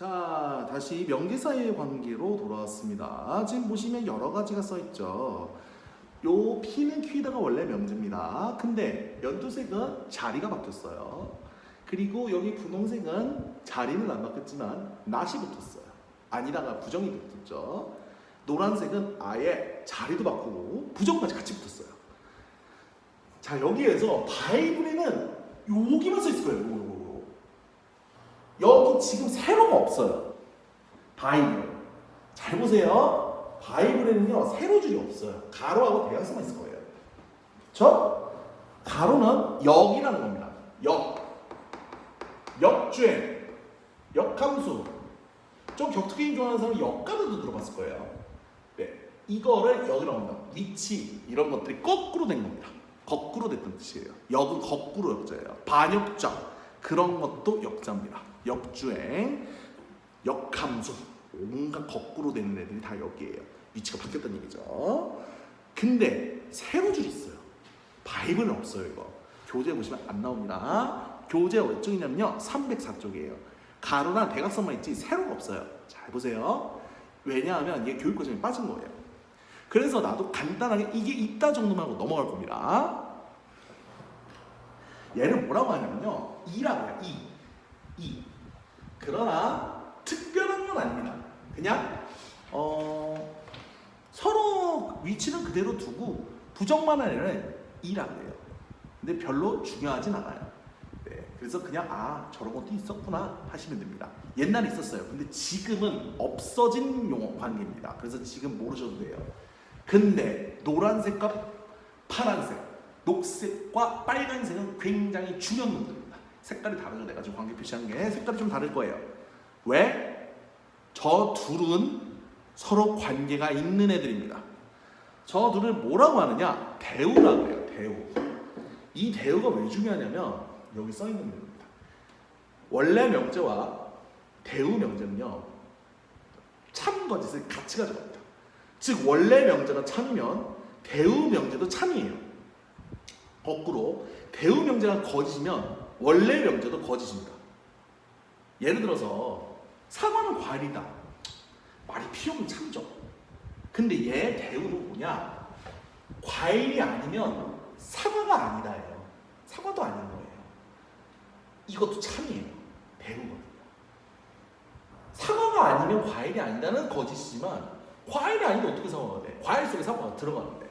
자, 다시 명대사의 관계로 돌아왔습니다. 지금 보시면 여러 가지가 써 있죠. 요 P는 Q다가 원래 명제입니다. 근데 연두색은 자리가 바뀌었어요. 그리고 여기 분홍색은 자리는 안 바뀌었지만 낫이 붙었어요. 아니다가 부정이 붙었죠. 노란색은 아예 자리도 바꾸고 부정까지 같이 붙었어요. 자, 여기에서 바이블에는 여기만 써 있을 거예요. 여기 지금 세로가 없어요. 바이블. 잘 보세요. 바이블에는요 세로줄이 없어요. 가로하고 대각선만 있을 거예요. 그렇죠? 가로는 역이라는 겁니다. 역주행, 역함수. 좀 격투게임 좋아하는 사람은 역가드도 들어봤을 거예요. 네, 이거를 역이라고 합니다. 위치 이런 것들이 거꾸로 된 겁니다. 거꾸로 됐던 뜻이에요. 역은 거꾸로 역자예요. 반역자 그런 것도 역자입니다. 역주행, 역함수 온갖 거꾸로 되는 애들이 다 여기에요. 위치가 바뀌었다는 얘기죠. 근데 세로줄이 있어요. 바이블은 없어요. 이거 교재 보시면 안 나옵니다. 교재 몇 쪽이냐면요 304쪽이에요. 가로나 대각선만 있지 세로가 없어요. 잘 보세요. 왜냐하면 이게 교육 과정에 빠진 거예요. 그래서 나도 간단하게 이게 있다 정도만 하고 넘어갈 겁니다. 얘는 뭐라고 하냐면요 2라고 해요. 2. 그러나 특별한 건 아닙니다. 그냥 서로 위치는 그대로 두고 부정만 하려는 2라고 해요. 근데 별로 중요하진 않아요. 네, 그래서 그냥 저런 것도 있었구나 하시면 됩니다. 옛날에 있었어요. 근데 지금은 없어진 용어 관계입니다. 그래서 지금 모르셔도 돼요. 근데 노란색과 파란색, 녹색과 빨간색은 굉장히 중요한 놈들입니다. 색깔이 다르죠. 내가 지금 관계 표시한 게 색깔이 좀 다를 거예요. 왜? 저 둘은 서로 관계가 있는 애들입니다. 저 둘을 뭐라고 하느냐? 대우라고 해요. 대우. 이 대우가 왜 중요하냐면 여기 써 있는 겁니다. 원래 명제와 대우 명제는요 참거짓을 같이 가져갑니다. 즉 원래 명제가 참이면 대우 명제도 참이에요. 거꾸로 대우 명제가 거짓이면 원래 명제도 거짓입니다. 예를 들어서 사과는 과일이다. 말이 필요 없는 참이죠. 근데 얘 대우는 뭐냐? 과일이 아니면 사과가 아니다예요. 사과도 아닌 거예요. 이것도 참이에요. 대우거든요. 사과가 아니면 과일이 아니다는 거짓이지만 과일이 아니면 어떻게 사과가 돼? 과일 속에 사과가 들어가는데.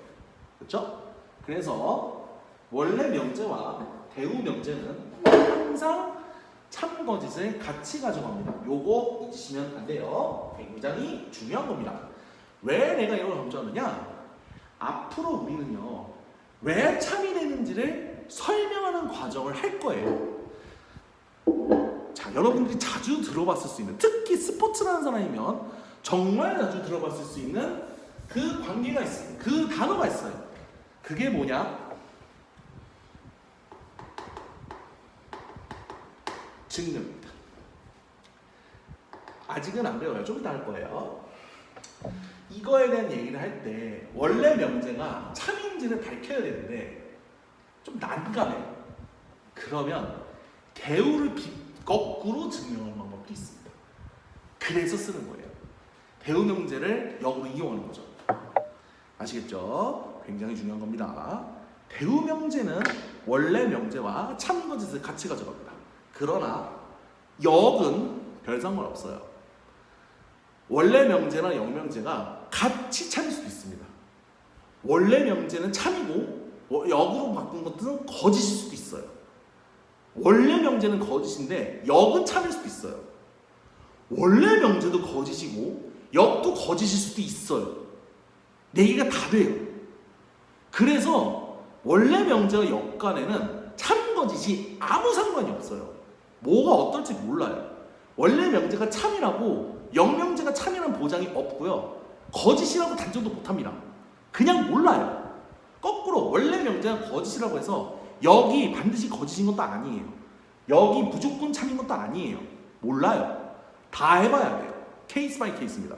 그렇죠? 그래서 원래 명제와 대우 명제는 항상 참거짓을 같이 가져갑니다. 요거 잊으시면 안 돼요. 굉장히 중요한 겁니다. 왜 내가 이걸 강조하느냐? 앞으로 우리는요 왜 참이 되는지를 설명하는 과정을 할 거예요. 자, 여러분들이 자주 들어봤을 수 있는, 특히 스포츠라는 사람이면 정말 자주 들어봤을 수 있는 그 관계가 있어요. 그 단어가 있어요. 그게 뭐냐? 증명입니다. 아직은 안 배워요. 좀 이따 할 거예요. 이거에 대한 얘기를 할 때 원래 명제가 참인지를 밝혀야 되는데 좀 난감해요. 그러면 대우를 거꾸로 증명하는 방법도 있습니다. 그래서 쓰는 거예요. 대우 명제를 역으로 이용하는 거죠. 아시겠죠? 굉장히 중요한 겁니다. 대우 명제는 원래 명제와 참거짓을 같이 가져갑니다. 그러나 역은 별 상관없어요. 원래 명제나 역명제가 같이 참일 수도 있습니다. 원래 명제는 참이고 역으로 바꾼 것들은 거짓일 수도 있어요. 원래 명제는 거짓인데 역은 참일 수도 있어요. 원래 명제도 거짓이고 역도 거짓일 수도 있어요. 네 개가 다 돼요. 그래서 원래 명제와 역 간에는 참거짓이 아무 상관이 없어요. 뭐가 어떨지 몰라요. 원래 명제가 참이라고 역명제가 참이라는 보장이 없고요. 거짓이라고 단정도 못합니다. 그냥 몰라요. 거꾸로 원래 명제가 거짓이라고 해서 역이 반드시 거짓인 것도 아니에요. 역이 무조건 참인 것도 아니에요. 몰라요. 다 해봐야 돼요. 케이스 바이 케이스입니다.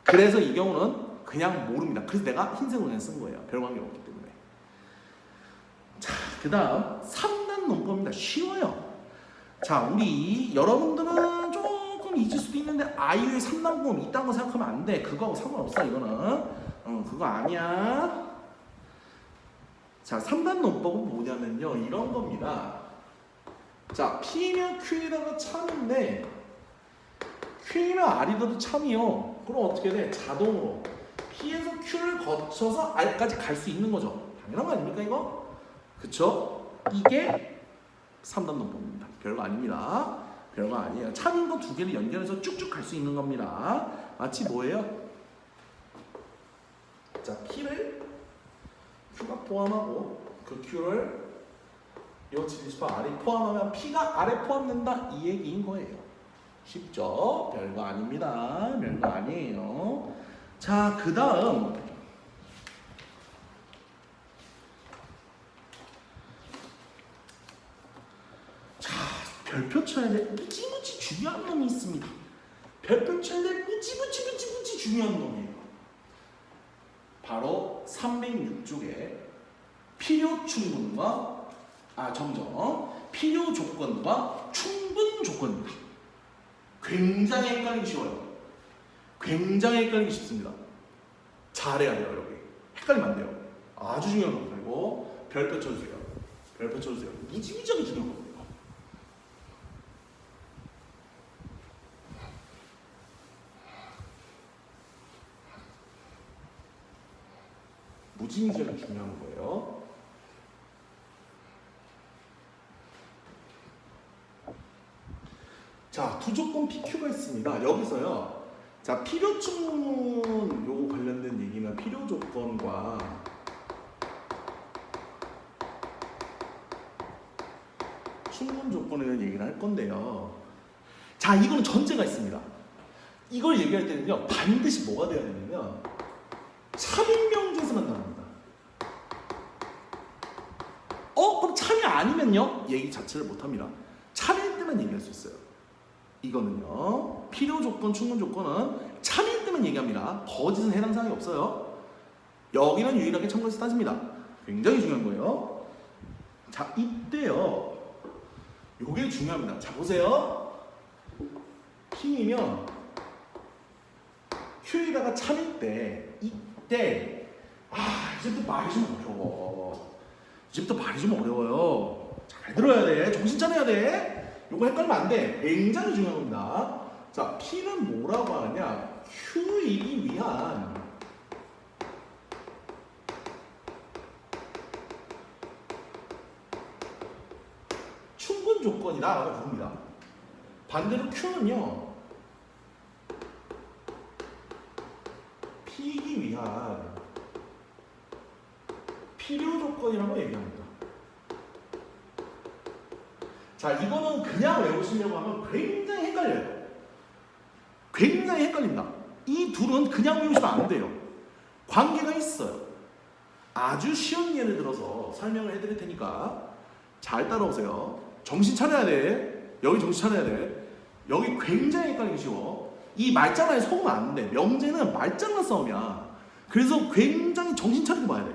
그래서 이 경우는 그냥 모릅니다. 그래서 내가 흰색으로 그냥 쓴 거예요. 별 관계가 없기 때문에. 자, 그 다음 3단 논법입니다. 쉬워요. 자, 우리 여러분들은 조금 3남궁이 있을 수도 있는데 아이유의 3남궁 이딴 거 생각하면 안 돼. 그거하고 상관없어 이거는. 그거 아니야. 자, 3단 논법은 뭐냐면요, 이런 겁니다. 자, P면 Q에다가 참인데 Q면 R이라도 참이요. 그럼 어떻게 돼? 자동으로 P에서 Q를 거쳐서 R까지 갈 수 있는 거죠. 당연한 거 아닙니까 이거? 그쵸? 이게 3단 논법입니다. 별거 아닙니다. 별거 아니에요. 참인 거 두 개를 연결해서 쭉쭉 갈 수 있는 겁니다. 마치 뭐예요? 자, P를 Q가 포함하고 그 Q를 요 진리수파 R이 포함하면 P가 R에 포함된다 이 얘기인 거예요. 쉽죠? 별거 아닙니다. 별거 아니에요. 자, 그 다음 자, 별표 쳐야 돼 무지무지 중요한 놈이 있습니다. 별표 쳐야 돼 무지무지 중요한 놈이에요. 바로 306쪽에 필요 충분과 필요 조건과 충분 조건입니다. 굉장히 헷갈리기 쉬워요. 굉장히 헷갈리기 쉽습니다. 잘해야 돼요, 여러분. 헷갈리면 안 돼요. 아주 중요한 겁니다. 이거 별표 쳐주세요. 별표 쳐주세요. 무지무지하게 중요한 겁니다. 무지무지하게 중요한 거예요. 자, 두 조건 PQ가 있습니다. 여기서요. 자, 필요 충분 요거 관련된 얘기는 필요 조건과 충분 조건에 대한 얘기를 할 건데요. 자, 이거는 전제가 있습니다. 이걸 얘기할 때는요, 반드시 뭐가 돼야 되냐면 참인명제에서만 나옵니다. 그럼 참이 아니면요? 얘기 자체를 못합니다. 참일 때만 얘기할 수 있어요. 이거는요, 필요 조건, 충분 조건은 참일 때만 얘기합니다. 거짓은 해당 사항이 없어요. 여기는 유일하게 참고해서 따집니다. 굉장히 중요한 거예요. 자, 이때요, 요게 중요합니다. 자, 보세요. P이면 Q에다가 참일 때, 이때, 이제부터 말이 좀 어려워. 이제부터 말이 좀 어려워요. 잘 들어야 돼. 정신 차려야 돼. 요거 헷갈리면 안 돼. 굉장히 중요한 겁니다. 자, P는 뭐라고 하냐? Q이기 위한 충분 조건이다라고 부릅니다. 반대로 Q는요, P이기 위한 필요 조건이라고 얘기합니다. 자, 이거는 그냥 외우시려고 하면 굉장히 헷갈려요. 굉장히 헷갈립니다. 이 둘은 그냥 외우시면 안 돼요. 관계가 있어요. 아주 쉬운 예를 들어서 설명을 해드릴 테니까 잘 따라오세요. 정신 차려야 돼. 여기 정신 차려야 돼. 여기 굉장히 헷갈리기 쉬워. 이 말장난에 속으면 안 돼. 명제는 말장난 싸움이야. 그래서 굉장히 정신 차리고 봐야 돼.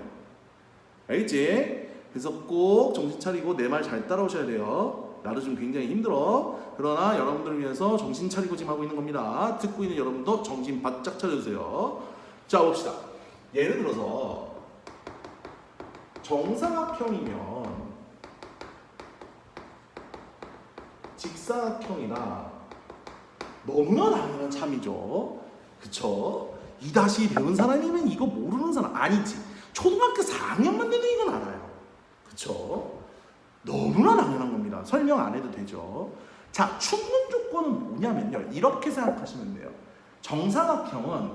알겠지? 그래서 꼭 정신 차리고 내 말 잘 따라오셔야 돼요. 나도 좀 굉장히 힘들어. 그러나 여러분들을 위해서 정신 차리고 지금 하고 있는 겁니다. 듣고 있는 여러분도 정신 바짝 차려주세요. 자, 봅시다. 예를 들어서 정사각형이면 직사각형이나 너무나 당연한 참이죠. 그쵸? 2-2 배운 사람이면 이거 모르는 사람 아니지. 초등학교 4학년만 돼도 이건 알아요. 그쵸? 너무나 당연한 겁니다. 설명 안 해도 되죠. 자, 충분 조건은 뭐냐면요, 이렇게 생각하시면 돼요. 정사각형은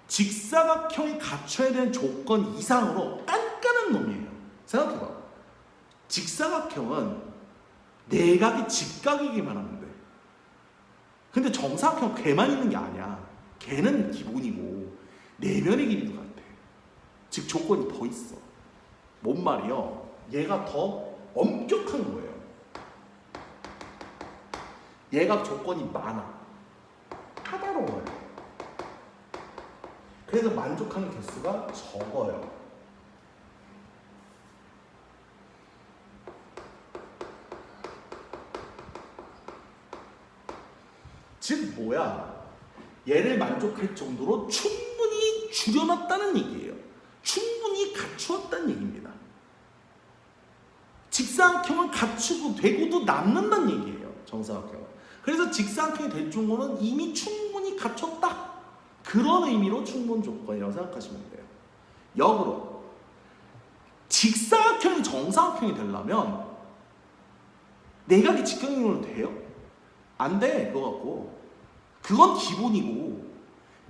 직사각형이 갖춰야 되는 조건 이상으로 깐깐한 놈이에요. 생각해봐. 직사각형은 내각이 직각이기만 하면 돼. 근데 정사각형 걔만 있는 게 아니야. 걔는 기본이고 내면의 길이도 같아. 즉 조건이 더 있어. 뭔 말이요? 얘가 더 엄격한 거예요. 얘가 조건이 많아. 까다로워요. 그래서 만족하는 개수가 적어요. 즉 뭐야? 얘를 만족할 정도로 충분히 줄여놨다는 얘기예요. 충분히 갖추었다는 얘기입니다. 직사각형은 갖추고 되고도 남는다는 얘기예요. 정사각형은. 그래서 직사각형이 될 정도는 이미 충분히 갖췄다. 그런 의미로 충분 조건이라고 생각하시면 돼요. 역으로 직사각형이 정사각형이 되려면 내각이 직경이면 돼요? 안 돼. 그거 갖고. 그건 기본이고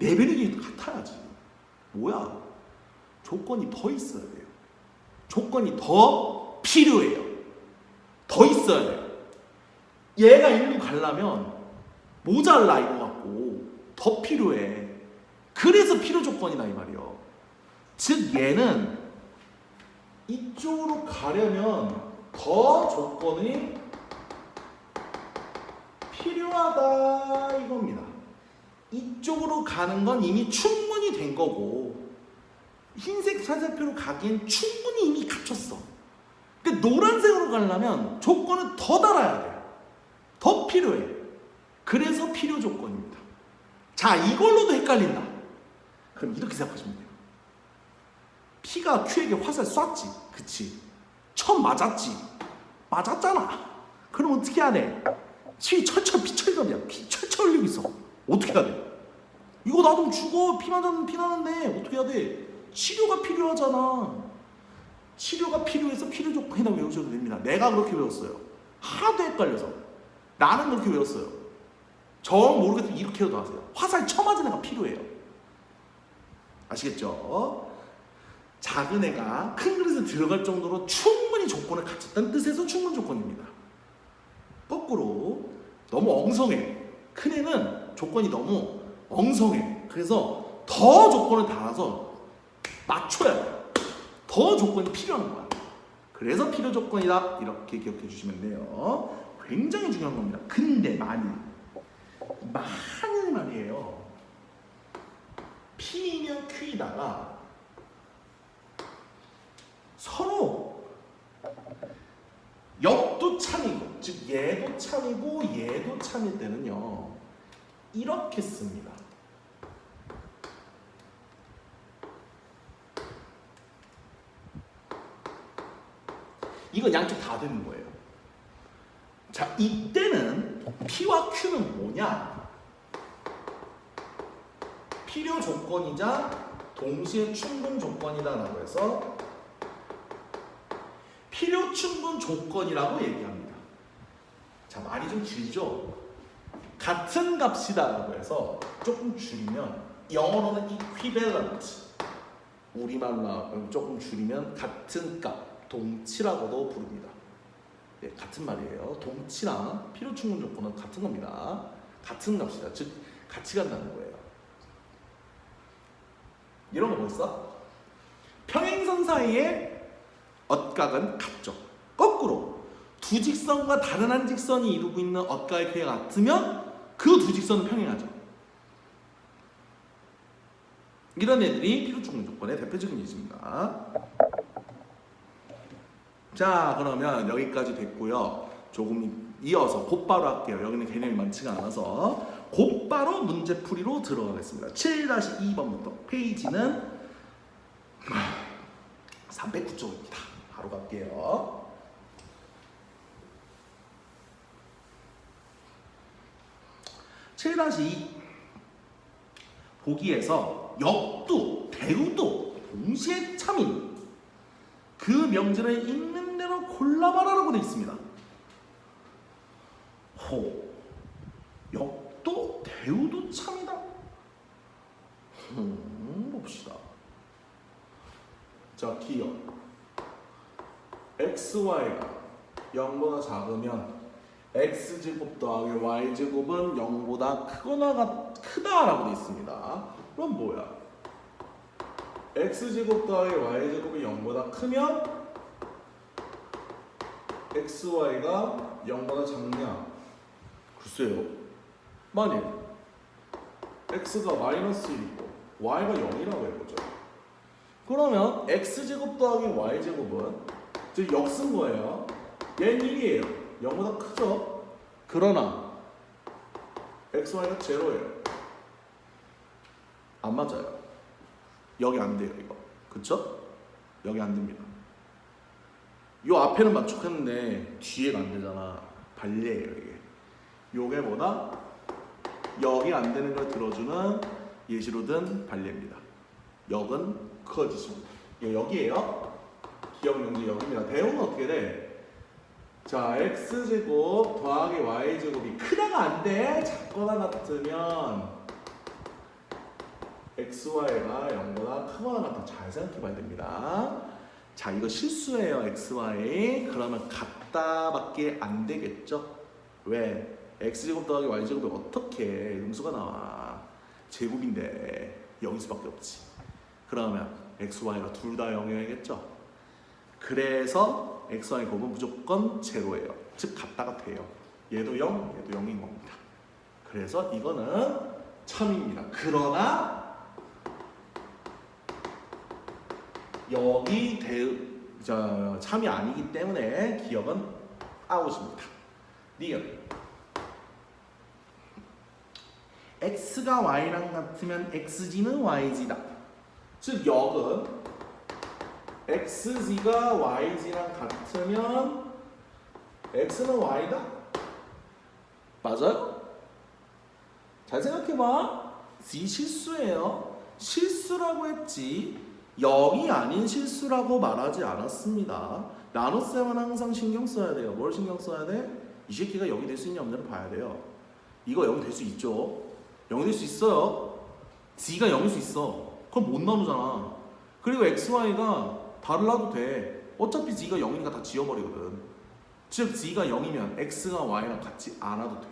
레벨이 같아야지. 뭐야? 조건이 더 있어야 돼요. 조건이 더 필요해요. 더 있어야 돼요. 얘가 일로 가려면 모자라 이거 갖고 더 필요해. 그래서 필요 조건이다 이 말이요. 즉 얘는 이쪽으로 가려면 더 조건이 필요하다 이겁니다. 이쪽으로 가는 건 이미 충분히 된 거고 흰색 사슬표로 가기엔 충분히 이미 갖췄어. 근데 노란색으로 가려면 조건은 더 달아야 돼. 더 필요해. 그래서 필요 조건입니다. 자, 이걸로도 헷갈린다. 그럼 이렇게 생각하시면 돼요. P가 Q에게 화살 쐈지. 그치? 처음 맞았지. 맞았잖아. 그럼 어떻게 해야 돼? 피 철철 피철감이야. 피 철철 흘리고 있어. 어떻게 해야 돼? 이거 놔두면 죽어. 피 맞으면 피 나는데 어떻게 해야 돼? 치료가 필요하잖아. 치료가 필요해서 필요 조건이라고 외우셔도 됩니다. 내가 그렇게 외웠어요. 하도 헷갈려서. 나는 그렇게 외웠어요. 정 모르겠으면 이렇게라도 하세요. 화살 쳐맞은 애가 필요해요. 아시겠죠? 작은 애가 큰 그릇에 들어갈 정도로 충분히 조건을 갖췄다는 뜻에서 충분 조건입니다. 거꾸로 너무 엉성해. 큰 애는 조건이 너무 엉성해. 그래서 더 조건을 달아서 맞춰야 돼. 더 조건이 필요한 거야. 그래서 필요 조건이다. 이렇게 기억해 주시면 돼요. 굉장히 중요한 겁니다. 근데 만일 말이에요. P이면 Q이다가 서로 역도 참이고, 즉 얘도 참이고 얘도 참일 때는요 이렇게 씁니다. 이건 양쪽 다 되는 거예요. 자, 이때는 P와 Q는 뭐냐? 필요 조건이자 동시에 충분 조건이다라고 해서 필요 충분 조건이라고 얘기합니다. 자, 말이 좀 길죠? 같은 값이다라고 해서 조금 줄이면 영어로는 equivalent, 우리말로 조금 줄이면 같은 값, 동치라고도 부릅니다. 네, 같은 말이에요. 동치랑 필요 충분 조건은 같은 겁니다. 같은 값이다. 즉 같이 간다는 거예요. 이런 거 뭐 있어? 평행선 사이에 엇각은 같죠. 거꾸로 두 직선과 다른 한 직선이 이루고 있는 엇각의 크기가 같으면 그 두 직선은 평행하죠. 이런 애들이 필요 충분 조건의 대표적인 예시입니다. 자, 그러면 여기까지 됐고요. 조금 이어서 곧바로 할게요. 여기는 개념이 많지가 않아서 곧바로 문제풀이로 들어가겠습니다. 7-2번부터 페이지는 309쪽입니다. 바로 갈게요. (7-2) 보기에서 역도, 대우도 동시에 참인 그 명제를 있는 대로 골라봐라라고 되어 있습니다. 호, 역도, 대우도 참이다. 봅시다. 자, 기억. xy가 0보다 작으면 x제곱 더하기 y제곱은 0보다 크거나 크다라고 되어 있습니다. 그럼 뭐야? x제곱 더하기 y제곱이 0보다 크면 xy가 0보다 작냐? 글쎄요. 만일 x가 마이너스 1이고 y가 0이라고 해보죠. 그러면 x제곱 더하기 y제곱은 즉 역쓴 거예요. 얘는 1이에요. 0보다 크죠. 그러나 xy가 제로예요. 안 맞아요. 여기 안 돼요 이거. 그쵸? 여기 안 됩니다. 요 앞에는 맞췄는데 뒤에가 안 되잖아. 발레예요 이게. 요게 뭐다? 여기 안 되는 걸 들어주는 예시로 든 발레입니다. 역은 커지십니다. 여기에요. 기억 문제 여기입니다. 대응은 어떻게 돼? 자, x제곱 더하기 y제곱이 크다가 안 돼. 작거나 같으면 xy가 0보다 크거나 같다. 잘 생각해 봐야 됩니다. 자, 이거 실수예요. xy. 그러면 같다밖에 안 되겠죠? 왜? x제곱 더하기 y제곱이 어떻게 음수가 나와? 제곱인데 0일 수밖에 없지. 그러면 xy가 둘 다 0이어야겠죠? 그래서 xy 곱은 무조건 제로예요. 즉 같다가 돼요. 얘도 0, 얘도 0인 겁니다. 그래서 이거는 참입니다. 그러나 여기 참이 아니기 때문에 기억은 아웃입니다. 니은 x가 y랑 같으면 xg는 yg다. 즉 역은 xg가 yg랑 같으면 x는 y다. 맞아요? 잘 생각해봐. z 실수예요. 실수라고 했지 0이 아닌 실수라고 말하지 않았습니다. 나눗셈은 항상 신경 써야 돼요. 뭘 신경 써야 돼? 이 새끼가 0이 될 수 있냐 없냐를 봐야 돼요. 이거 0이 될 수 있죠. 0이 될 수 있어요. z가 0일 수 있어. 그럼 못 나누잖아. 그리고 xy가 달라도 돼. 어차피 z가 0이니까 다 지워버리거든. 즉 z가 0이면 x가 y랑 같지 않아도 돼요.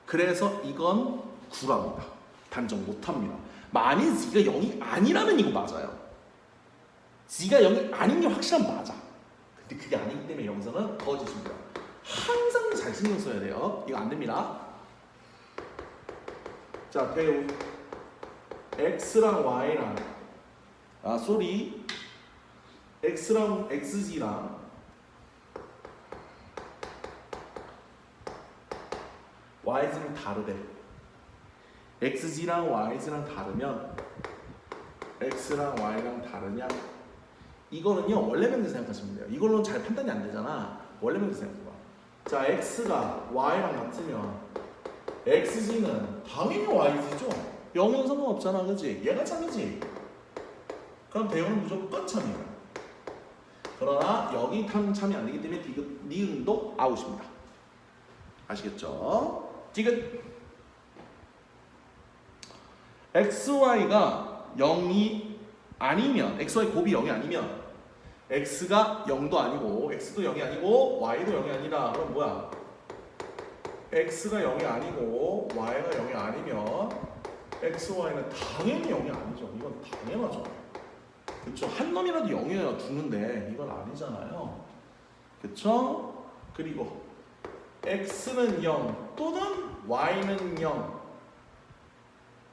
그래서 이건 구랍니다. 단정 못합니다. 만일 z가 0이 아니라면 이거 맞아요. z가 0이 아닌 게 확실한 맞아. 근데 그게 아니기 때문에 여기서는 거짓입니다. 항상 잘 신경 써야 돼요. 이거 안 됩니다. 자, 배우 x랑 y랑 x랑 xg랑 yz는 다르대. xg랑 yz랑 다르면 x랑 y랑 다르냐? 이거는요 원래 명제 생각하시면 돼요. 이걸로는 잘 판단이 안 되잖아. 원래 명제 생각해봐. 자, x가 y랑 같으면 xg는 당연히 yz죠. 0은 상관없잖아, 그렇지? 얘가 참이지. 그럼 대응은 무조건 참이야. 그러나 여기 참이 안 되기 때문에 니은도 아웃입니다. 아시겠죠? 디귿 xy가 0이 아니면 xy 곱이 0이 아니면 x가 0도 아니고 x도 0이 아니고 y도 0이 아니라 그럼 뭐야? x가 0이 아니고 y가 0이 아니면 xy는 당연히 0이 아니죠. 이건 당연하죠. 그쵸? 한 놈이라도 0이어야 죽는데 이건 아니잖아요. 그쵸? 그리고 x는 0 또는 y는 0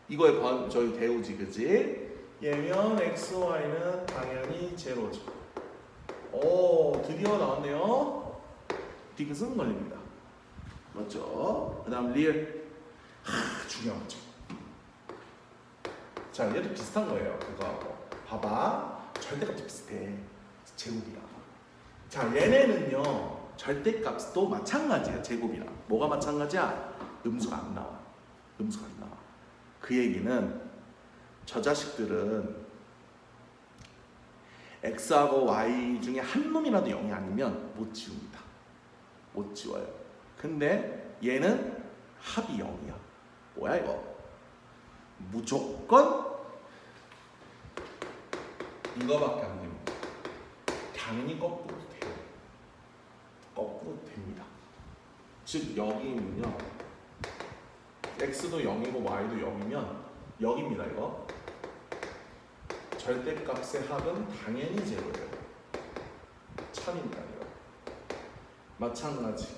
이거에 저희 대우지, 그지? 얘면 xy는 당연히 제로죠. 오, 드디어 나왔네요. 디귿은 걸립니다. 맞죠? 그 다음 리을. 중요하죠. 자, 얘도 비슷한 거예요. 그거 봐봐. 절대값도 비슷해. 제곱이랑. 자, 얘네는요 절대값도 마찬가지야. 제곱이랑. 뭐가 마찬가지야? 음수가 안 나와. 음수가 안 나와. 그 얘기는 저 자식들은 x하고 y 중에 한 놈이라도 0이 아니면 못 지웁니다. 못 지워요. 근데 얘는 합이 0이야. 뭐야 이거? 무조건 이거밖에 안 됩니다. 당연히 거꾸로 돼요. 거꾸로 됩니다. 즉 여기는요 x도 0이고 y도 0이면 0입니다. 이거 절대값의 합은 당연히 제로예요. 참입니다. 이거 마찬가지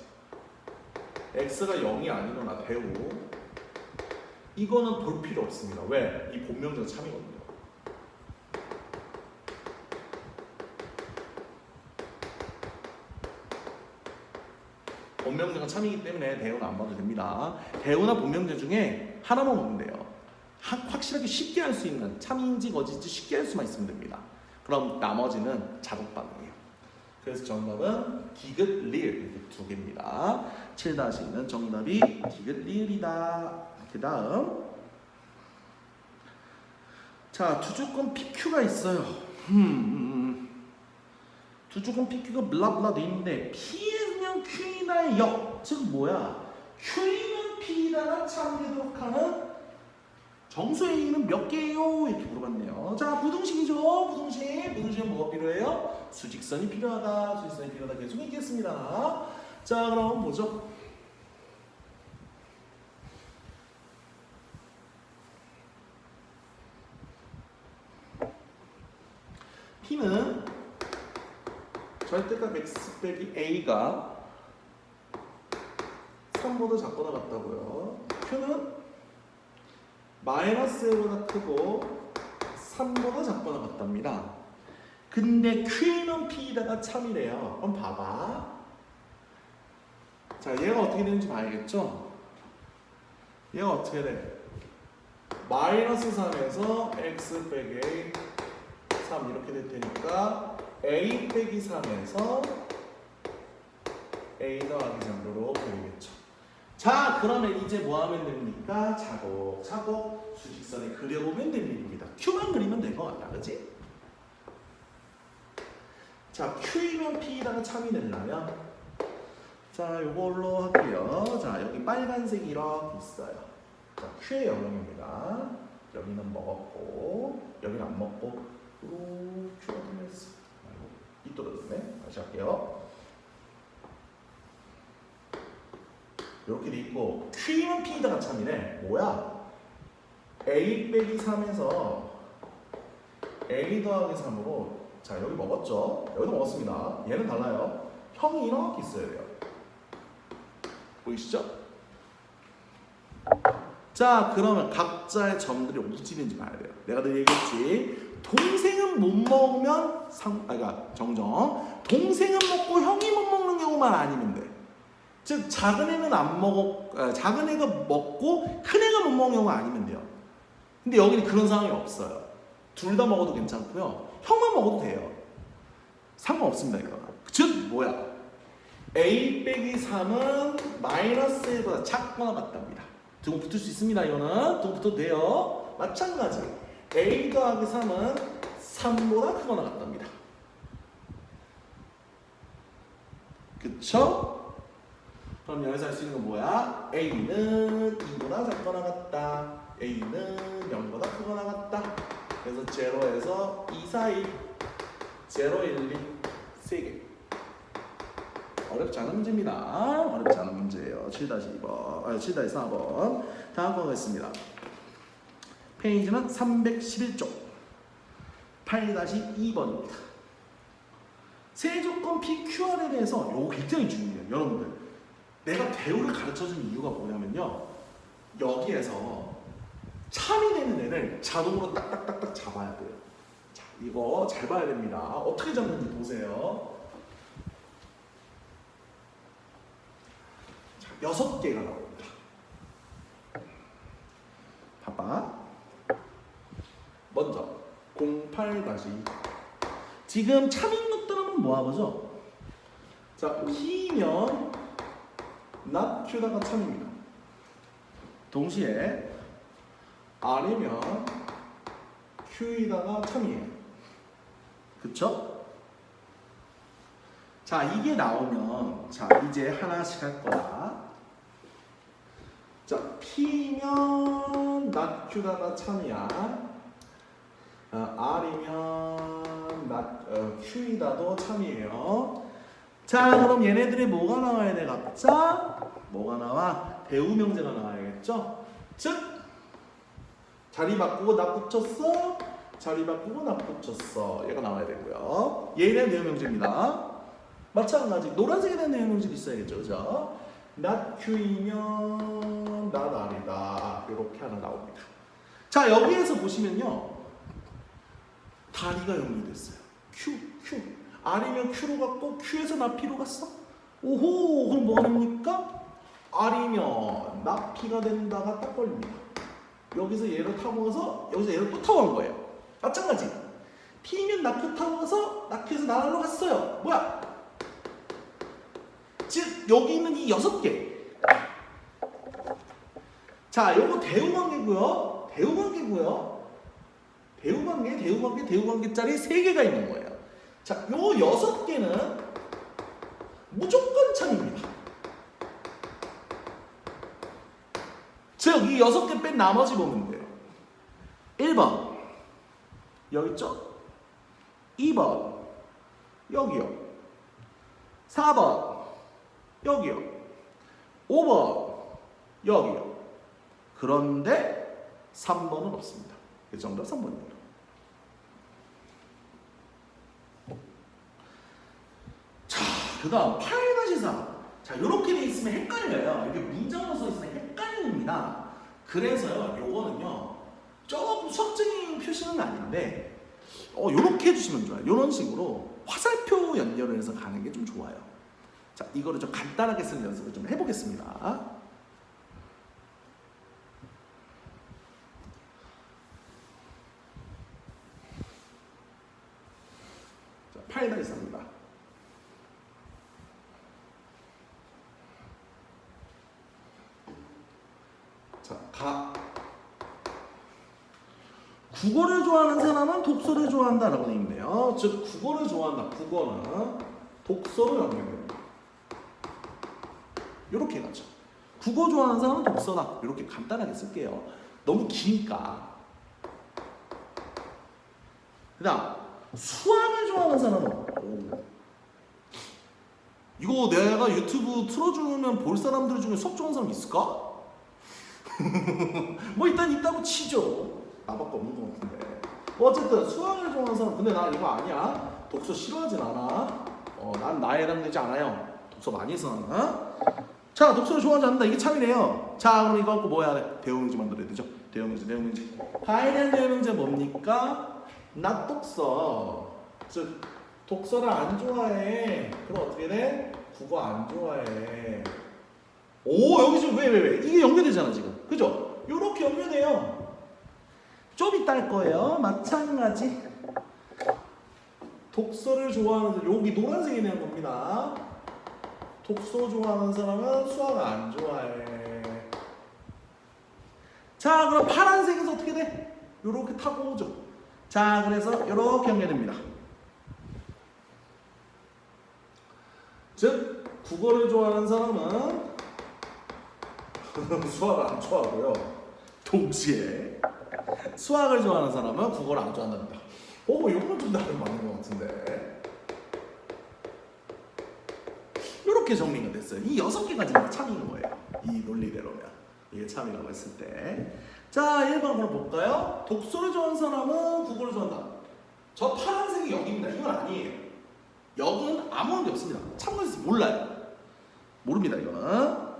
x가 0이 아니거나 대우 이거는 볼 필요 없습니다. 왜? 이 본명제가 참이거든요. 본명제가 참이기 때문에 대우는 안 봐도 됩니다. 대우나 본명제 중에 하나만 보면 돼요. 확실하게 쉽게 할 수 있는 참인지 거짓인지 쉽게 할 수만 있으면 됩니다. 그럼 나머지는 자동 반응이에요. 그래서 정답은 디귿, 리을 이렇게 두 개입니다. 7-2는 정답이 디귿, 리을이다. 그 다음 자, 투주권 PQ가 있어요. 투주권 PQ가 블라블라 돼 있는데 P면 Q이다의 역, 즉 뭐야? Q면 P이다가 참되도록 하는 정수 A는 몇 개예요? 이렇게 물어봤네요. 자, 부등식이죠. 부등식은 뭐가 필요해요? 수직선이 필요하다. 수직선이 필요하다. 계속 얘기했습니다. 자, 그럼 보죠. P는 절대값 x 빼기 a가 3보다 작거나 같다고요. Q는 마이너스 1보다 크고 3보다 작거나 같답니다. 근데 Q는 P에다가 참이래요. 그럼 봐봐. 자, 얘가 어떻게 되는지 봐야겠죠? 얘가 어떻게 돼? 마이너스 3에서 x 빼기 a 3 이렇게 될 테니까 a 빼기 3에서 a 더하기 3으로 그리겠죠. 자, 그러면 이제 뭐 하면 됩니까? 차곡차곡 수직선에 그려보면 될 일입니다. Q만 그리면 될 것 같다, 그치? 자, Q이면 P에다가 참이 되려면 자, 요걸로 할게요. 자, 여기 빨간색이 이렇게 있어요. 자, Q의 영역입니다. 여기는 먹었고 여기는 안 먹고 Q가 떨어졌어. 아이고, 이 떨어졌네. 다시 할게요. 이렇게 돼 있고 Q는 P에다가 참이래. 뭐야? A 빼기 3에서 A 더하기 3으로 자, 여기 먹었죠? 여기도 먹었습니다. 얘는 달라요. 형이 이렇게 있어야 돼요. 보이시죠? 자, 그러면 각자의 점들이 어디인지 봐야 돼요. 내가 늘 얘기했지. 동생은 못 먹으면 그러니까 정정. 동생은 먹고 형이 못 먹는 경우만 아니면 돼. 즉 작은 애는 안 먹어, 작은 애가 먹고 큰 애가 못 먹는 경우가 아니면 돼요. 근데 여기는 그런 상황이 없어요. 둘 다 먹어도 괜찮고요. 형만 먹어도 돼요. 상관없습니다, 이거는. 즉 뭐야? a 빼기 3은 마이너스 1보다 작거나 같답니다. 두 번 붙을 수 있습니다. 이거는 두 번 붙어도 돼요. 마찬가지 a 더하기 3은 3보다 크거나 같답니다. 그쵸? 그럼 여기서 할 수 있는 건 뭐야? a는 2보다 작거나 같다. a는 0보다 크거나 같다. 그래서 0에서 2 사이 0, 1, 2 3개. 어렵지 않은 문제입니다. 어렵지 않은 문제예요. 7-2번, 7-4번. 다음 거 가겠습니다. 페이지는 311쪽 8-2번입니다. 세조건 PQR에 대해서 이거 굉장히 중요해요. 여러분들, 내가 배우를 가르쳐준 이유가 뭐냐면요, 여기에서 참이 되는 애를 자동으로 딱딱딱딱 잡아야 돼요. 자, 이거 잘 봐야 됩니다. 어떻게 잡는지 보세요. 자, 6개가 나옵니다. 봐봐. 먼저 08-2. 지금 참인 것들은 뭐하고죠? 자, P면 not Q다가 참입니다. 동시에 R이면 Q이다가 참이에요. 그쵸? 자, 이게 나오면 자, 이제 하나씩 할 거야. 자, P면 not Q다가 참이야. R이면 not Q이다도 참이에요. 자, 그럼 얘네들이 뭐가 나와야 돼? 각자 뭐가 나와? 대우명제가 나와야겠죠? 즉 자리 바꾸고 나 붙였어. 자리 바꾸고 나 붙였어. 얘가 나와야 되고요. 얘에 대한 대우명제입니다. 마찬가지 노란색에 대한 대우명제도 있어야겠죠, 그죠? not Q이면 not R이다. 이렇게 하나 나옵니다. 자, 여기에서 보시면요, 다리가 연결됐어요. Q. R이면 Q로 갔고 Q에서 나 P로 갔어. 오호, 그럼 뭐가 됩니까? R이면 낙 P가 된다가 딱 걸립니다. 여기서 얘를 타고 가서 여기서 얘를 또 타고 간 거예요. 마찬가지. P면 낙 Q 타고 가서 낙 Q에서 나날로 갔어요. 뭐야? 즉 여기 있는 이 6개. 자, 요거 대우관계고요. 대우관계짜리 3개가 있는 거예요. 자, 요 6개는 무조건 참입니다. 즉, 이 6개 뺀 나머지 보면 돼요. 1번 여기 있죠? 2번 여기요. 4번 여기요. 5번 여기요. 그런데 3번은 없습니다. 그래서 정답 3번입니다. 자, 그 다음 8-4. 자, 이렇게 돼 있으면 헷갈려요. 이렇게 문장으로 써 있으면 헷갈립니다. 그래서요, 요거는요, 조금 수학적인 표시는 아닌데, 요렇게 해주시면 좋아요. 요런 식으로 화살표 연결을 해서 가는 게 좀 좋아요. 자, 이거를 좀 간단하게 쓰는 연습을 좀 해보겠습니다. 자, 8-4입니다. 자, 국어를 좋아하는 사람은 독서를 좋아한다라고 되어 있네요. 즉, 국어를 좋아한다. 국어는 독서를 연결됩니다. 이렇게 가죠. 국어 좋아하는 사람은 독서다. 이렇게 간단하게 쓸게요. 너무 기니까. 그 다음, 수학을 좋아하는 사람은 이거 내가 유튜브 틀어주면 볼 사람들 중에 수학 좋아하는 사람 있을까? 뭐 일단 있다고 치죠. 나밖에 없는 것 같은데. 어쨌든 수학을 좋아하는 사람, 근데 나 이거 아니야. 독서 싫어하진 않아. 난 나에 해당되지 않아요. 독서 많이 해서 나는. 자, 독서를 좋아하지 않는다. 이게 참이네요. 자, 그럼 이거 갖고 뭐 해야 돼? 대형문제 만들어야 되죠. 대형문제. 가에 대한 대형문제 뭡니까? 낙독서. 즉, 독서를 안 좋아해. 그럼 어떻게 돼? 국어 안 좋아해. 오, 여기 지금 왜? 이게 연결되잖아, 지금. 그죠? 요렇게 연결돼요. 좀 이따 할 거예요. 마찬가지. 독서를 좋아하는 사람, 여기 노란색이 되는 겁니다. 독서 좋아하는 사람은 수학 안 좋아해. 자, 그럼 파란색에서 어떻게 돼? 요렇게 타고 오죠. 자, 그래서 요렇게 연결됩니다. 즉, 국어를 좋아하는 사람은 수학을 안 좋아하고요. 동시에 수학을 좋아하는 사람은 국어를 안 좋아한답니다. 이건 좀 나름 맞는 것 같은데. 이렇게 정리가 됐어요. 이 6개까지는 참인 거예요. 이 논리대로면. 이게 참이라고 했을 때. 자, 1번 그럼 볼까요? 독서를 좋아하는 사람은 국어를 좋아한다. 저 파란색이 여기입니다. 이건 아니에요. 여기는 아무런 게 없습니다. 참고해서 몰라요. 모릅니다, 이거는.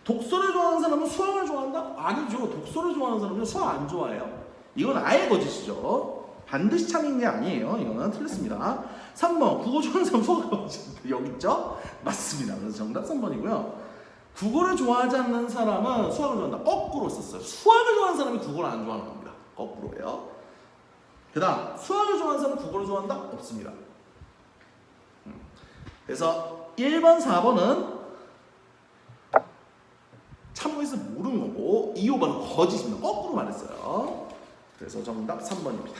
독서를 좋아하는 사람은 수학을 좋아한다? 아니죠. 독서를 좋아하는 사람은 수학 안 좋아해요. 이건 아예 거짓이죠. 반드시 참인 게 아니에요. 이거는 틀렸습니다. 3번 국어 좋아하는 사람 수학을 좋아하는다. 여기 있죠? 맞습니다. 그래서 정답 3번이고요. 국어를 좋아하지 않는 사람은 수학을 좋아한다. 거꾸로 썼어요. 수학을 좋아하는 사람이 국어를 안 좋아하는 겁니다. 거꾸로예요. 그 다음 수학을 좋아하는 사람은 국어를 좋아한다? 없습니다. 그래서 1번, 4번은 참고해서 모르는 거고 2, 5번은 거짓입니다. 거꾸로 말했어요. 그래서 정답 3번입니다.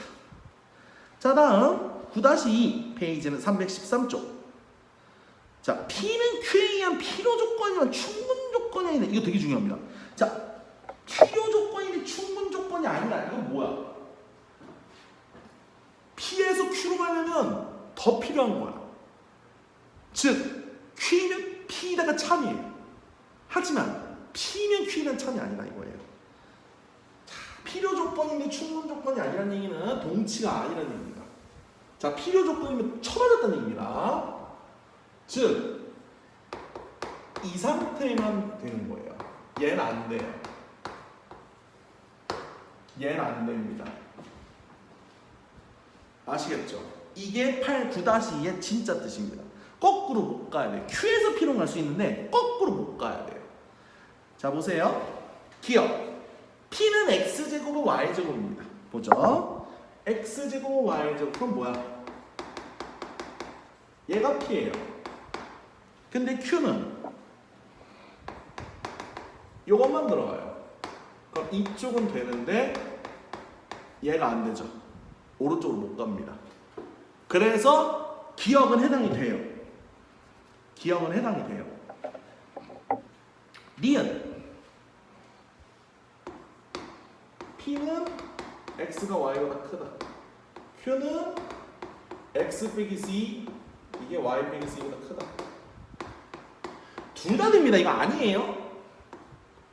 자, 다음 9-2 페이지는 313쪽. 자, P는 Q에 의한 필요 조건이면 충분 조건이 아니라, 이거 되게 중요합니다. 자, 필요 조건인데 충분 조건이 아니라, 이건 뭐야? P에서 Q로 가려면 더 필요한 거야. 즉, Q면 P다가 참이에요. 하지만 P면 Q는 참이 아니다 이거예요. 자, 필요 조건인데 충분 조건이 아니라는 얘기는 동치가 아니라는 얘기입니다. 자, 필요 조건이면 쳐맞았다는 얘기입니다. 즉, 이 상태만 되는 거예요. 얘는 안 돼요. 얘는 안 됩니다. 아시겠죠? 이게 9-2의 진짜 뜻입니다. 거꾸로 못 가야 돼요. Q에서 P로 갈 수 있는데 거꾸로 못 가야 돼요. 자 보세요. 기억. P는 X제곱은 Y제곱입니다. 보죠. X제곱 Y제곱 그럼 뭐야? 얘가 P예요. 근데 Q는 요것만 들어가요. 그럼 이쪽은 되는데 얘가 안 되죠. 오른쪽으로 못 갑니다. 그래서 기억은 해당이 돼요. 기억은 해당이 돼요. 니은 P는 X가 Y보다 크다. Q는 X 빼기 C 이게 Y 빼기 C보다 크다. 둘 다 됩니다. 이거 아니에요.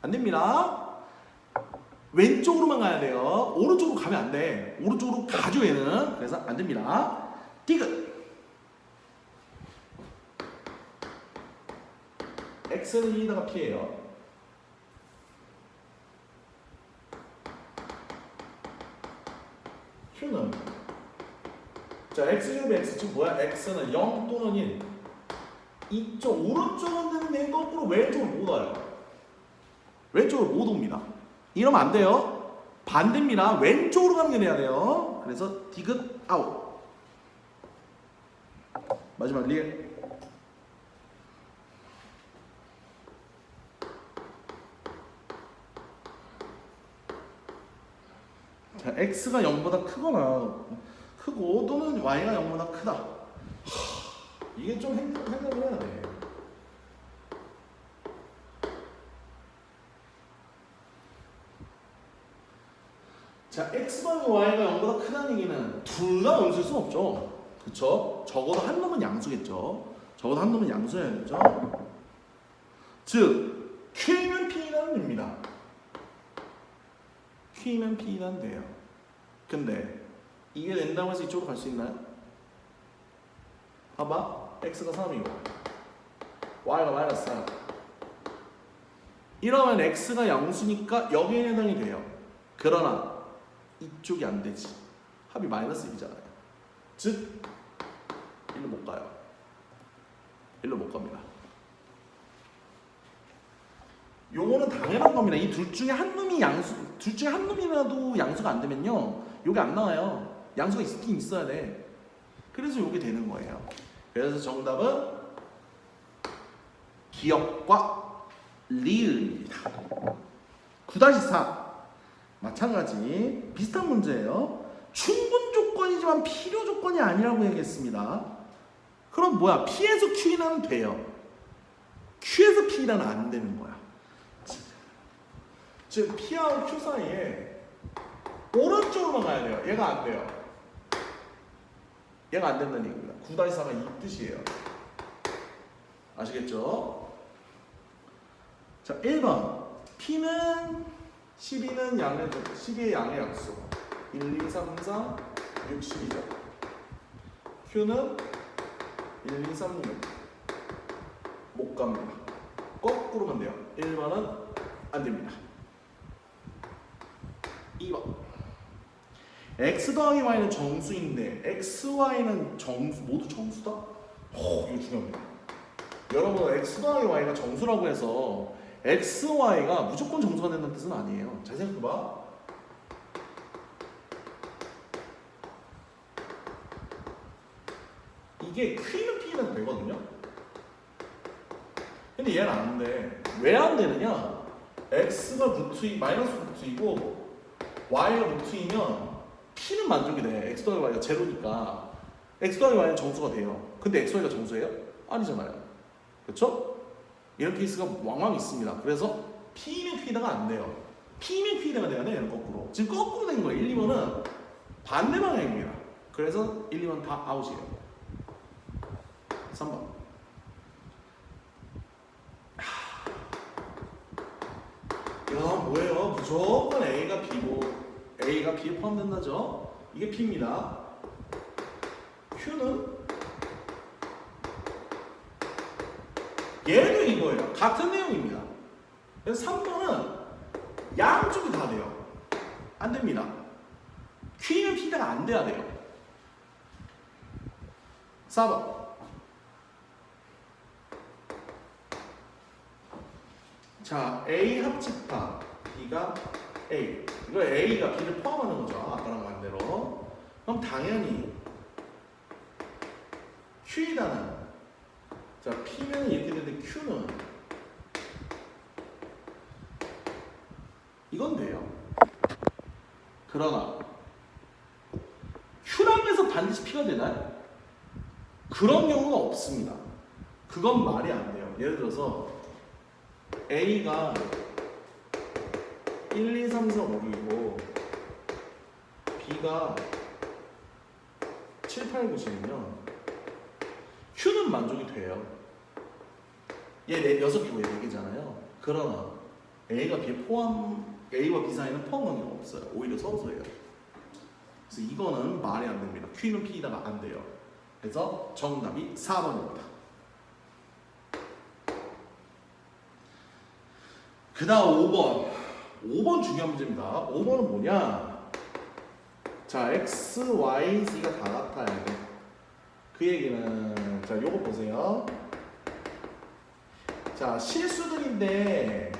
안 됩니다. 왼쪽으로만 가야 돼요. 오른쪽으로 가면 안 돼. 오른쪽으로 가죠 얘는. 그래서 안 됩니다. 디귿. X는 2다가 P예요. Q는 자 X제곱이 X축 뭐야? X는 0 또는 1. 이쪽 오른쪽은 되는데 거꾸로 왼쪽으로 못 와요. 왼쪽으로 못 옵니다. 이러면 안 돼요. 반대입니다. 왼쪽으로 가는 게 돼야 돼요. 그래서 디귿 아웃. 마지막 리을. 자, X가 0보다 크고 또는 Y가 0보다 크다. 이게 좀 생각을 해야 돼. 자, X번이 Y가 0보다 크다는 얘기는 둘 다 원수일 수는 없죠. 그쵸? 적어도 한 놈은 양수겠죠. 적어도 한 놈은 양수여야겠죠. 즉, Q면 P는 됩니다. Q면 P는 돼요. 근데 이게 된다고 해서 이쪽으로 갈 수 있나요? 봐봐. X가 3이고 Y가 마이너스 4. 이러면 X가 양수니까 여기에 해당이 돼요. 그러나 이쪽이 안 되지. 합이 마이너스 1이잖아요. 즉, 일로 못 가요. 일로 못 갑니다. 요거는 당연한 겁니다. 이 둘 중에 한 놈이 둘 중에 한 놈이라도 양수가 안 되면요. 요게 안 나와요. 양수가 있긴 있어야 돼. 그래서 요게 되는 거예요. 그래서 정답은 기억과 리을입니다. 9-4 마찬가지 비슷한 문제예요. 충분 조건이지만 필요 조건이 아니라고 얘기했습니다. 그럼 뭐야? P에서 Q 이하는 돼요. Q에서 P 이하는 안 되는 거야. 즉 P하고 Q 사이에 오른쪽으로만 가야 돼요. 얘가 안 돼요. 얘가 안 된다는 얘기입니다. 9-4가 이 뜻이에요. 아시겠죠? 자, 1번 P는 12는 양의 12의 양의 약수 1, 2, 3, 4, 6, 12죠. Q는 1, 2, 3, 6 못 갑니다. 거꾸로만 돼요. 1번은 안 됩니다. 2번 X 더하기 Y는 정수인데 X, Y는 모두 정수다? 이거 중요합니다. 여러분 X 더하기 Y가 정수라고 해서 X, Y가 무조건 정수가 된다는 뜻은 아니에요. 잘 생각해봐. 이게 Q는 P는 되거든요. 근데 얘는 안 돼. 왜 안 되느냐? X가 마이너스 루트이고 Y가 루트이면 P는 만족이 돼. X 더하기 Y가 제로니까 X 더하기 Y는 정수가 돼요. 근데 X, Y가 정수예요? 아니잖아요. 그렇죠? 이런 케이스가 왕왕 있습니다. 그래서 P면 Q다가 안 돼요. P면 Q다가 돼야 돼. 얘는 거꾸로. 지금 거꾸로 된 거예요. 1, 2번은 반대 방향입니다. 그래서 1, 2번 다 아웃이에요. 3번 야 뭐예요? 무조건 A가 B고 A가 B에 포함된다죠? 이게 P입니다. Q는 얘도 이거예요. 같은 내용입니다. 그래서 3번은 양쪽이 다 돼요. 안 됩니다. Q는 P가 안 돼야 돼요. 4번 자, A 합집합 B가 A. 이거 A가 B를 포함하는 거죠. 아까랑 반대로. 그럼 당연히 Q이다는 자, P면 이렇게 되는데 Q는 이건 돼요. 그러나 Q라고 해서 반드시 P가 되나요? 그런 경우가 없습니다. 그건 말이 안 돼요. 예를 들어서 A가 1, 2, 3, 4, 5, 6이고 B가 7, 8, 9, 10이면 Q는 만족이 돼요. 얘 6이고 얘 4개잖아요. 그러나 A가 A와 B 사이는 포함 관계가 없어요. 오히려 서서해요. 그래서 이거는 말이 안 됩니다. Q는 P이다가 안 돼요. 그래서 정답이 4번입니다. 그 다음 5번. 5번 중요한 문제입니다. 5번은 뭐냐? 자, X, Y, Z가 다 같아야 돼. 그 얘기는, 자, 요거 보세요. 자, 실수들인데,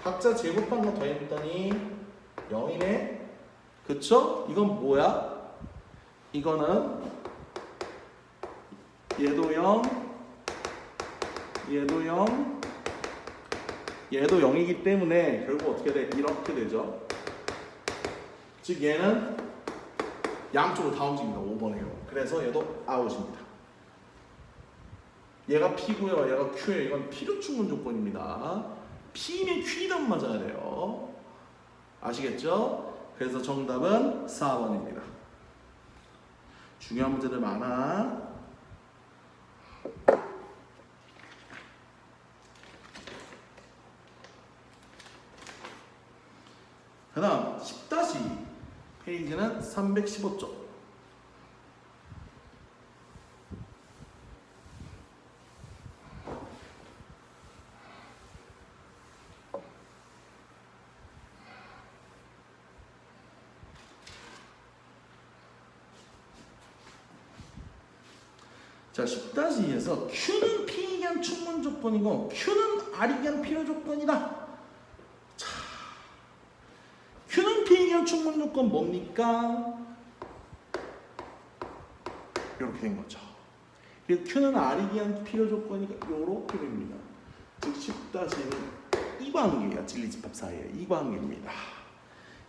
각자 제곱한 거 더했더니 0이네? 그쵸? 이건 뭐야? 이거는 얘도 0, 얘도 0, 얘도 0이기 때문에 결국 어떻게 돼? 이렇게 되죠. 즉 얘는 양쪽으로 다 움직입니다. 5번이에요. 그래서 얘도 아웃입니다. 얘가 P고요. 얘가 Q예요. 이건 필요 충분 조건입니다. P면 Q이란 맞아야 돼요. 아시겠죠? 그래서 정답은 4번입니다. 중요한 문제들 많아. 그 다음 10-2 페이지는 315쪽. 자, 10-2에서 Q는 P에 대한 충분 조건이고 Q는 R에 대한 필요 조건이다. 자, Q는 P에 대한 충분 조건 뭡니까? 이렇게 된 거죠. 그리고 Q는 R에 대한 필요 조건이 이렇게 됩니다. 즉 10-2는 이 관계예요. 진리집합 사이에 이 관계입니다.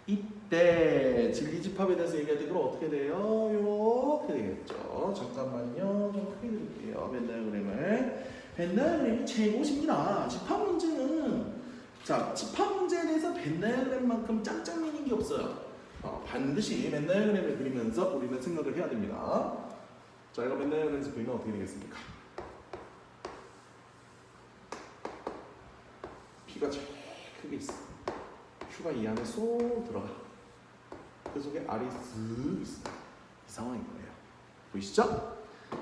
이때 진리집합에 대해서 얘기할 때 그럼 어떻게 돼요? 이렇게 되겠죠. 잠깐만요. 좀 크게 드릴게요. 벤 다이어그램을. 벤 다이어그램이 최고십니다. 집합 문제는 자, 집합 문제에 대해서 벤 다이어그램만큼 짱짱 미는 게 없어요. 반드시 벤 다이어그램을 그리면서 우리는 생각을 해야 됩니다. 자, 이거 벤 다이어그램에서 그리면 어떻게 되겠습니까? P가 제일 크게 있어. Q가 이 안에 쏙 들어가. 그 속에 R이 쓱 있어. 이 상황인 거예요. 보이시죠?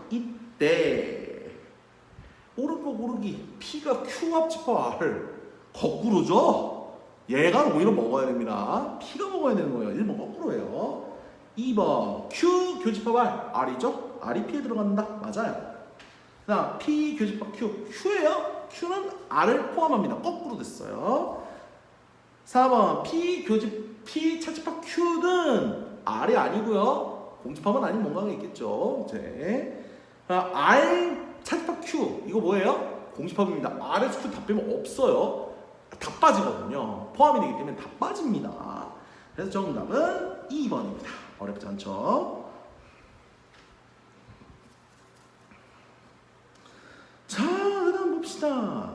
이때 오른쪽 고르기 P가 Q 합집합 R 거꾸로죠? 얘가 오히려 먹어야 됩니다. P가 먹어야 되는 거예요. 1번 거꾸로예요. 2번 Q 교집합 R R이죠? R이 P에 들어간다. 맞아요. 그 다음 P 교집합 Q Q예요. Q는 R을 포함합니다. 거꾸로 됐어요. 4번 P 차집합 Q는 R이 아니고요. 공집합은 아닌 뭔가가 있겠죠. 이제 R 차집합 Q 이거 뭐예요? 공집합입니다. R에서 Q 다 빼면 없어요. 다 빠지거든요. 포함이 되기 때문에 다 빠집니다. 그래서 정답은 2번입니다. 어렵지 않죠? 자, 그 다음 봅시다.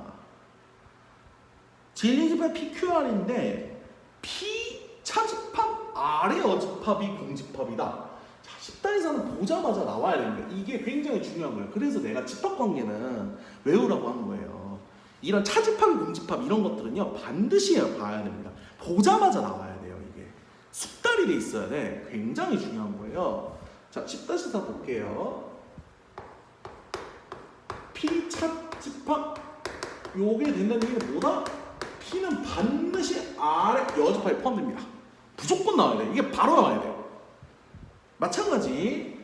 진리집합 PQR인데 P 차집합 R의 어집합이 공집합이다. 자, 10단에서는 보자마자 나와야 됩니다. 이게 굉장히 중요한 거예요. 그래서 내가 집합관계는 외우라고 한 거예요. 이런 차집합, 공집합 이런 것들은요 반드시 봐야 됩니다. 보자마자 나와야 돼요. 이게 숙달이 돼 있어야 돼. 굉장히 중요한 거예요. 자, 10-4 볼게요. P 차집합 요게 된다는 얘기는 뭐다? P는 반드시 R의 여집합에 포함됩니다. 무조건 나와야 돼요. 이게 바로 나와야 돼요. 마찬가지.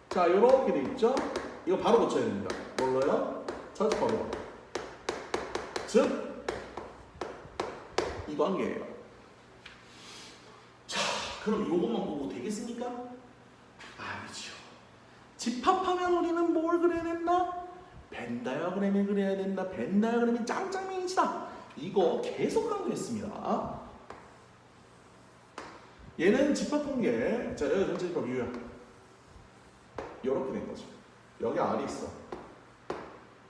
자, 이렇게 돼 있죠? 이거 바로 고쳐야 됩니다. 뭘로요? 차집합으로. 즉 이 관계예요. 자, 그럼 이것만 보고 되겠습니까? 아니죠. 집합하면 우리는 뭘 그려야 된다? 벤 다이어그램을 그려야 된다. 벤 다이어그램이 짱짱맨이다. 이거 계속 강조했습니다. 얘는 집합 관계. 자, 여기 전체 집합 U야. 이렇게 된 거죠. 여기 R이 있어.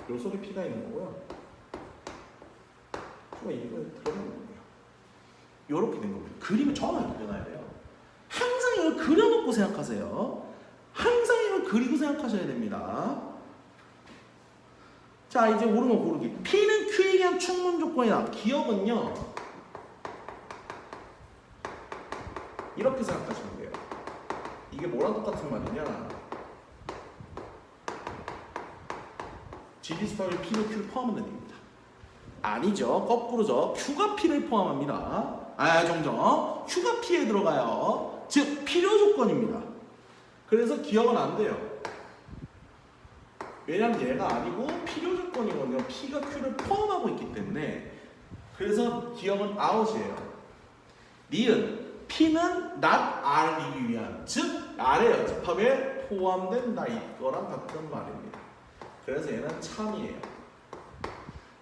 요 속에 P가 있는 거고요. Q가 이거 들어가는 거예요. 이렇게 된 겁니다. 그림을 정확하게 그려놔야 돼요. 항상 이걸 그려놓고 생각하세요. 항상 이걸 그리고 생각하셔야 됩니다. 자, 이제 옳은 거 고르기. P는 Q에 대한 충분 조건이다. 기억은요, 이렇게 생각하시면 돼요. 이게 뭐랑 똑같은 말이냐? GD18이 P는 Q를 포함하는 얘기입니다. 아니죠. 거꾸로죠. Q가 P를 포함합니다. 정정. Q가 P에 들어가요. 즉 필요 조건입니다. 그래서 기억은 안 돼요. 왜냐면 얘가 아니고 필요 조건이거든요. P가 Q를 포함하고 있기 때문에. 그래서 기억은 아웃이에요. 니은 P는 not R이기 위한, 즉 R의 집합에 포함된다 이거랑 같은 말입니다. 그래서 얘는 참이에요.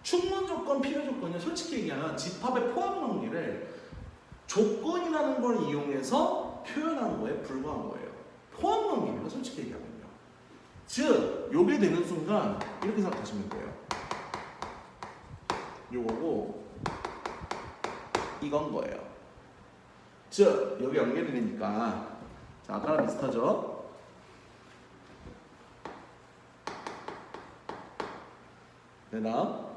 충분 조건, 필요 조건은 솔직히 얘기하면 집합의 포함 관계를 조건이라는 걸 이용해서 표현한 거에 불과한 거예요. 포함 관계입니다. 솔직히 얘기하면요. 즉, 요게 되는 순간 이렇게 생각하시면 돼요. 요거고 이건 거예요. 즉, 여기 연결이 되니까 자, 아까랑 비슷하죠? 되나?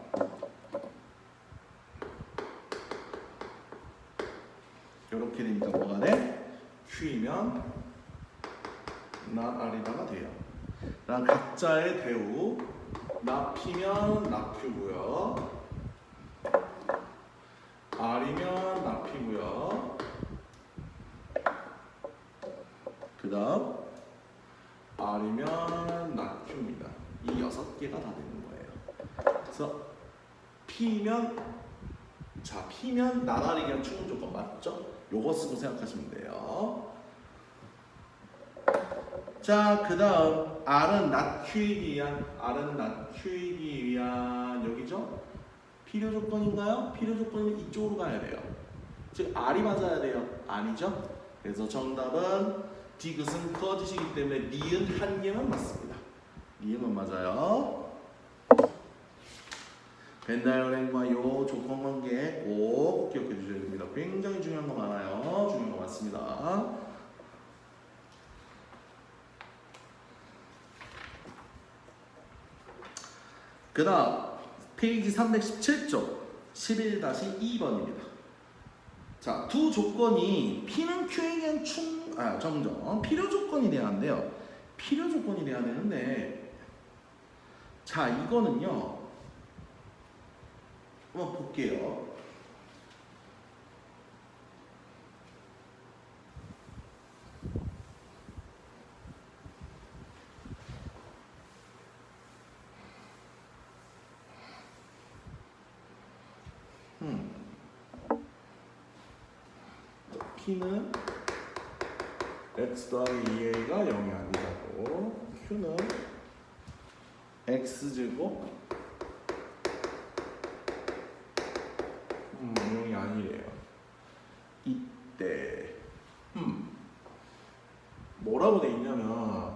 이렇게 되니까 뭐가 돼? Q이면 not R이다가 돼요. 그럼 각자의 대우 not P면 not Q고요. R이면 not P고요. 그 다음 R이면 not Q입니다. 이 6개가 다 되는 거예요. 그래서 P면 not R이면 충분 조건 맞죠? 요거 쓰고 생각하시면 돼요. 자, 그 다음 R은 not Q이기 위한 여기죠? 필요 조건인가요? 필요 조건이면 이쪽으로 가야 돼요. 즉 R이 맞아야 돼요. 아니죠? 그래서 정답은 디귿은 커지시기 때문에 니은 한 개만 맞습니다. 니은은 맞아요. 벤 다이어그램과 요 조건 관계 꼭 기억해 주셔야 됩니다. 굉장히 중요한 거 많아요. 중요한 거 많습니다. 그 다음 페이지 317쪽 11-2번입니다. 자, 두 조건이 P는 Q에 대한 정정 필요 조건이 돼야 한대요. 필요 조건이 돼야 되는데, 자, 이거는요 한번 볼게요. P는 x 더하기 2a가 0이 아니라고, Q는 x제곱 0이 아니래요. 이때 뭐라고 돼 있냐면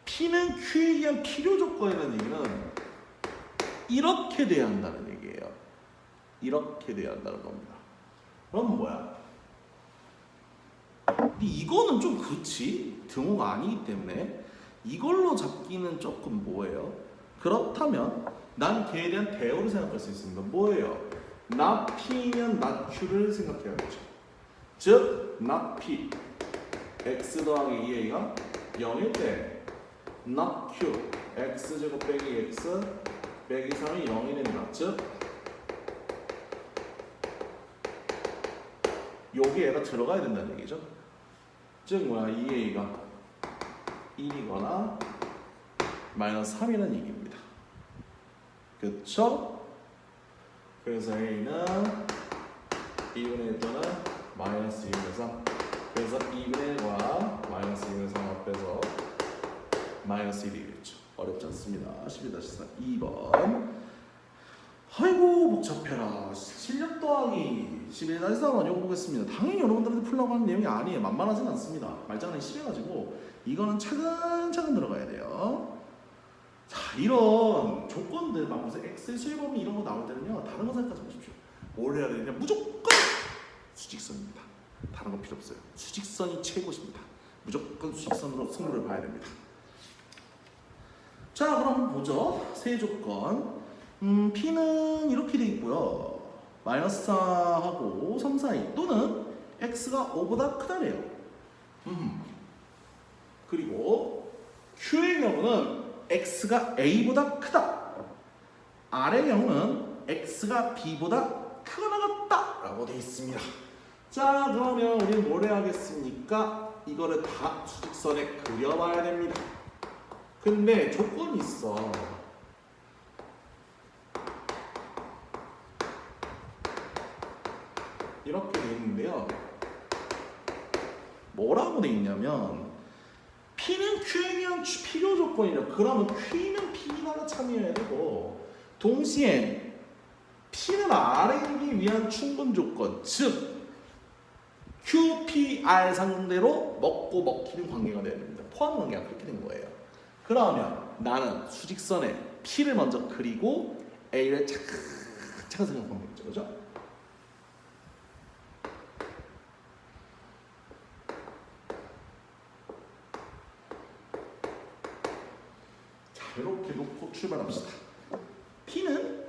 P는 Q에 의한 필요 조건이라는 얘기는 이렇게 돼야 한다는 얘기예요. 이렇게 돼야 한다는 겁니다. 그럼 뭐야? 근데 이거는 좀 그렇지, 등호가 아니기 때문에 이걸로 잡기는 조금 뭐예요? 그렇다면 난 걔에 대한 대우를 생각할 수 있습니다. 뭐예요? not P면 not Q를 생각해야겠죠. 즉 not P x 더하기 2a가 0일 때 not Q x제곱 빼기 x 빼기 3이 0이 된다. 즉 여기 애가 들어가야 된다는 얘기죠. 즉 뭐야? 2a가 1이거나 마이너스 3이라는 얘기입니다. 그렇죠? 그래서 A는 2분의 1 또는 마이너스 2분의 3. 그래서 2분의 1과 마이너스 2분의 3 앞에서 마이너스 1이 되겠죠. 어렵지 않습니다. 11-4 2번. 아이고 복잡해라. 실력 더하기 11-4번 이거 보겠습니다. 당연히 여러분들한테 풀라고 하는 내용이 아니에요. 만만하진 않습니다. 말장난이 심해가지고 이거는 차근차근 들어가야 돼요. 자, 이런 조건들 막 무슨 엑셀 수입범위 이런 거 나올 때는요, 다른 거 생각하지 마십시오. 뭘 해야 되냐? 무조건 수직선입니다. 다른 거 필요 없어요. 수직선이 최고십니다. 무조건 수직선으로 승부를 봐야 됩니다. 자, 그럼 보죠. 세 조건. P는 이렇게 돼 있고요. 마이너스 4하고 3 사이 또는 X가 5보다 크다래요. 그리고 Q의 경우는 X가 A보다 크다. R의 경우는 X가 B보다 크거나 같다 라고 돼 있습니다. 자, 그러면 우리는 뭘 해야겠습니까? 이거를 다 수직선에 그려봐야 됩니다. 근데 조건이 있어. 이렇게 돼 있는데요. 뭐라고 돼 있냐면 P는 Q에 의한 필요 조건이라. 그러면 Q는 P가 참여해야 되고 동시에 P는 R이기 위한 충분 조건, 즉 Q, P, R 상대로 먹고 먹히는 관계가 돼야 됩니다. 포함 관계가 그렇게 된 거예요. 그러면 나는 수직선에 P를 먼저 그리고 A를 차근차근 생각하면 되겠죠, 그죠? 이렇게 놓고 출발합시다. P는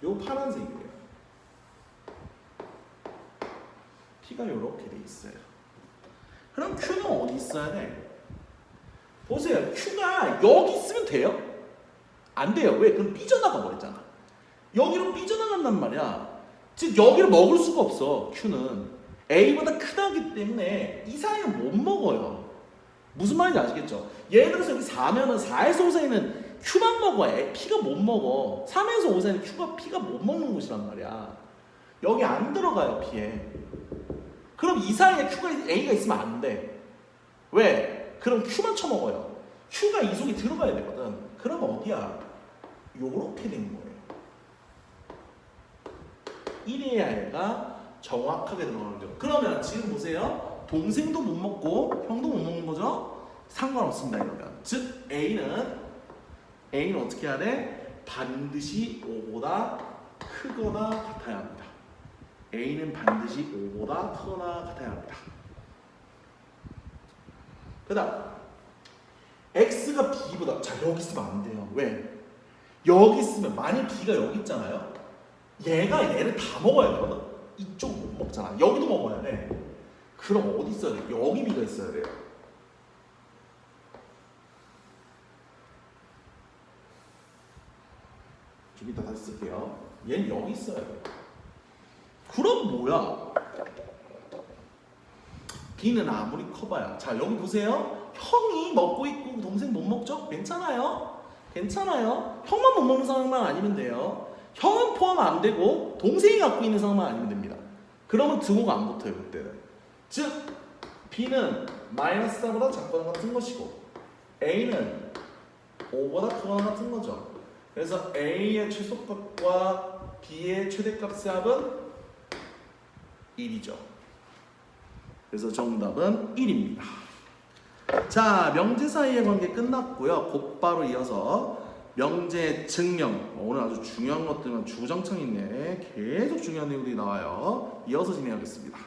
요 파란색이에요. P가 이렇게 돼 있어요. 그럼 Q는 어디 있어야 돼? 보세요. Q가 여기 있으면 돼요? 안 돼요. 왜? 그럼 삐져나가 버렸잖아. 여기로 삐져나간단 말이야. 즉 여기를 먹을 수가 없어. Q는 A보다 크다기 때문에 이 사이는 못 먹어요. 무슨 말인지 아시겠죠? 예를 들어서 여기 4면은 4에서 5 사이는 Q만 먹어. P가 못 먹어. 3에서 5 사이는 P가 못 먹는 곳이란 말이야. 여기 안 들어가요, P에. 그럼 이 사이에 A가 있으면 안 돼. 왜? 그럼 Q만 쳐먹어요. Q가 이 속에 들어가야 되거든. 그럼 어디야? 요렇게 된 거예요. 이래야 얘가 정확하게 들어가는 거죠. 그러면 지금 보세요. 동생도 못 먹고 형도 못 먹는 거죠? 상관없습니다. 이러면 즉 A는 어떻게 해야 돼? 반드시 5보다 크거나 같아야 합니다. A는 반드시 5보다 크거나 같아야 합니다. 그 다음 X가 B보다, 자 여기 있으면 안 돼요. 왜? 여기 있으면 만약 B가 여기 있잖아요. 얘가 얘를 다 먹어야 되거든. 이쪽 못 먹잖아. 여기도 먹어야 돼. 그럼 어디 있어야 돼? 여기 B가 있어야 돼요. 좀 이따 다시 쓸게요. 얘는 여기 있어야 돼요. 그럼 뭐야? B는 아무리 커봐야, 자 여기 보세요. 형이 먹고 있고 동생 못 먹죠? 괜찮아요. 형만 못 먹는 상황만 아니면 돼요. 형은 포함 안 되고 동생이 갖고 있는 상황만 아니면 됩니다. 그러면 등호가 안 붙어요. 그때는. 즉 B는 마이너스 4보다 작거나 같은 것이고 A는 5보다 크거나 같은 거죠. 그래서 A의 최소값과 B의 최대값의 합은 1이죠. 그래서 정답은 1입니다. 자, 명제 사이의 관계 끝났고요. 곧바로 이어서 명제 증명. 오늘 아주 중요한 것들만 주구장창 있네. 계속 중요한 내용들이 나와요. 이어서 진행하겠습니다.